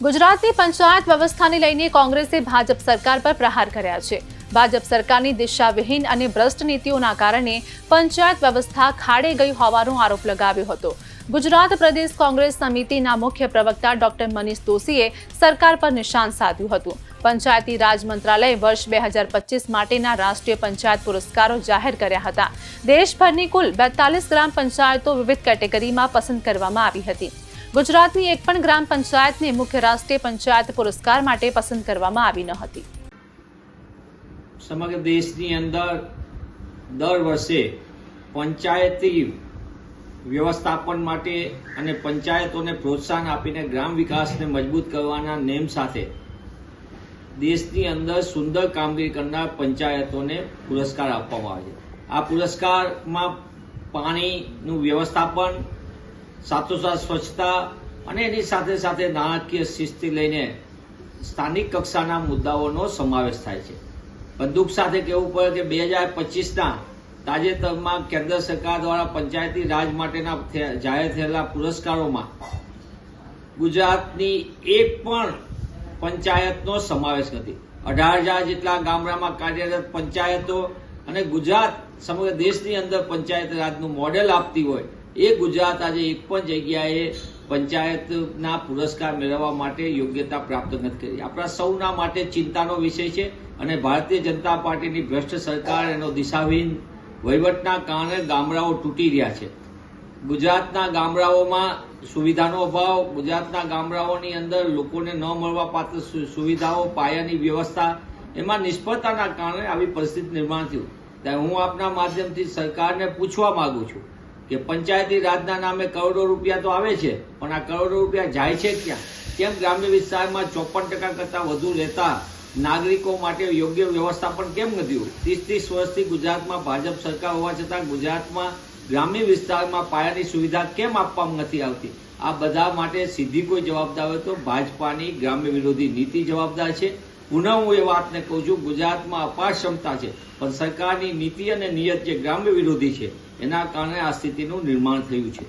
ગુજરાતની પંચાયત વ્યવસ્થાને લઈને કોંગ્રેસે ભાજપ સરકાર પર પ્રહાર કર્યા છે। ભાજપ સરકારની દિશાવિહીન અને ભ્રષ્ટ નીતિઓના કારણે પંચાયત વ્યવસ્થા ખાડે ગઈ હોવાનો આરોપ લગાવ્યો હતો। ગુજરાત પ્રદેશ કોંગ્રેસ સમિતિના મુખ્ય પ્રવક્તા ડોક્ટર મનીષ દોશીએ સરકાર પર નિશાન સાધ્યું હતું। પંચાયતી રાજ મંત્રાલયે વર્ષ 2025 માટેના રાષ્ટ્રીય પંચાયત પુરસ્કારો જાહેર કર્યા હતા। દેશભરની કુલ 42 ગ્રામ પંચાયતો વિવિધ કેટેગરીમાં પસંદ કરવામાં આવી હતી। ગુજરાતની એક પણ ગ્રામ પંચાયતને મુખ્ય રાષ્ટ્રીય પંચાયત પુરસ્કાર માટે પસંદ કરવામાં આવી ન હતી। સમગ્ર દેશની અંદર દર વર્ષે પંચાયતી વ્યવસ્થાપન માટે અને પંચાયતોને પ્રોત્સાહન આપીને ગ્રામ વિકાસને મજબૂત કરવાના નેમ સાથે દેશની અંદર સુંદર કામગીરી કરનાર પંચાયતોને પુરસ્કાર આપવામાં આવે છે। આ પુરસ્કારમાં પાણીનું વ્યવસ્થાપન, સાથોસાથ સ્વચ્છતા અને એની સાથે સાથે નાણાકીય શિસ્તથી લઈને સ્થાનિક કક્ષાના મુદ્દાઓનો સમાવેશ થાય છે। બંદૂક સાથે કહેવું પડે કે 2025ના તાજેતરમાં કેન્દ્ર સરકાર દ્વારા પંચાયતી રાજ માટેના જાહેર થયેલા પુરસ્કારોમાં ગુજરાતની એક પણ પંચાયતનો સમાવેશ નથી। 18,000 જેટલા ગામડામાં કાર્યરત પંચાયતો અને ગુજરાત સમગ્ર દેશની અંદર પંચાયત રાજનું મોડેલ આપતી હોય એ ગુજરાત આજે એક પણ જગ્યાએ પંચાયતના પુરસ્કાર મેળવવા માટે યોગ્યતા પ્રાપ્ત નથી કરી। આપણા સૌના માટે ચિંતાનો વિષય છે અને ભારતીય જનતા પાર્ટીની ભ્રષ્ટ સરકાર એનો દિશાહીન વહીવટના કારણે ગામડાઓ તૂટી રહ્યા છે। ગુજરાતના ગામડાઓમાં સુવિધાનો અભાવ, ગુજરાતના ગામડાઓની અંદર લોકોને ન મળવા પાત્ર સુવિધાઓ, પાયાની વ્યવસ્થા, એમાં નિષ્ફળતાના કારણે આવી પરિસ્થિતિ નિર્માણ થયું। ત્યારે હું આપના માધ્યમથી સરકારને પૂછવા માંગુ છું કે પંચાયતી રાજના નામે કરોડો રૂપિયા તો આવે છે, પણ આ કરોડો રૂપિયા જાય છે ક્યાં? કેમ ગ્રામ્ય વિસ્તારમાં 54% કરતાં વધુ રહેતા નાગરિકો માટે યોગ્ય વ્યવસ્થાપન કેમ નથી હોય? 30 વર્ષથી ગુજરાતમાં ભાજપ સરકાર હોવા છતાં ગુજરાતમાં ગ્રામ્ય વિસ્તારમાં પાયાની સુવિધા કેમ આપવામાં નથી આવતી? આ બધા માટે સીધી કોઈ જવાબદાર હોય તો ભાજપાની ગ્રામ્ય વિરોધી નીતિ જવાબદાર છે। પુનઃ હું એ વાતને કહું છું, ગુજરાતમાં અપાર ક્ષમતા છે, પણ સરકારની નીતિ અને નિયત જે ગ્રામ્ય વિરોધી છે એના કારણે આ સ્થિતિનું નિર્માણ થયું છે।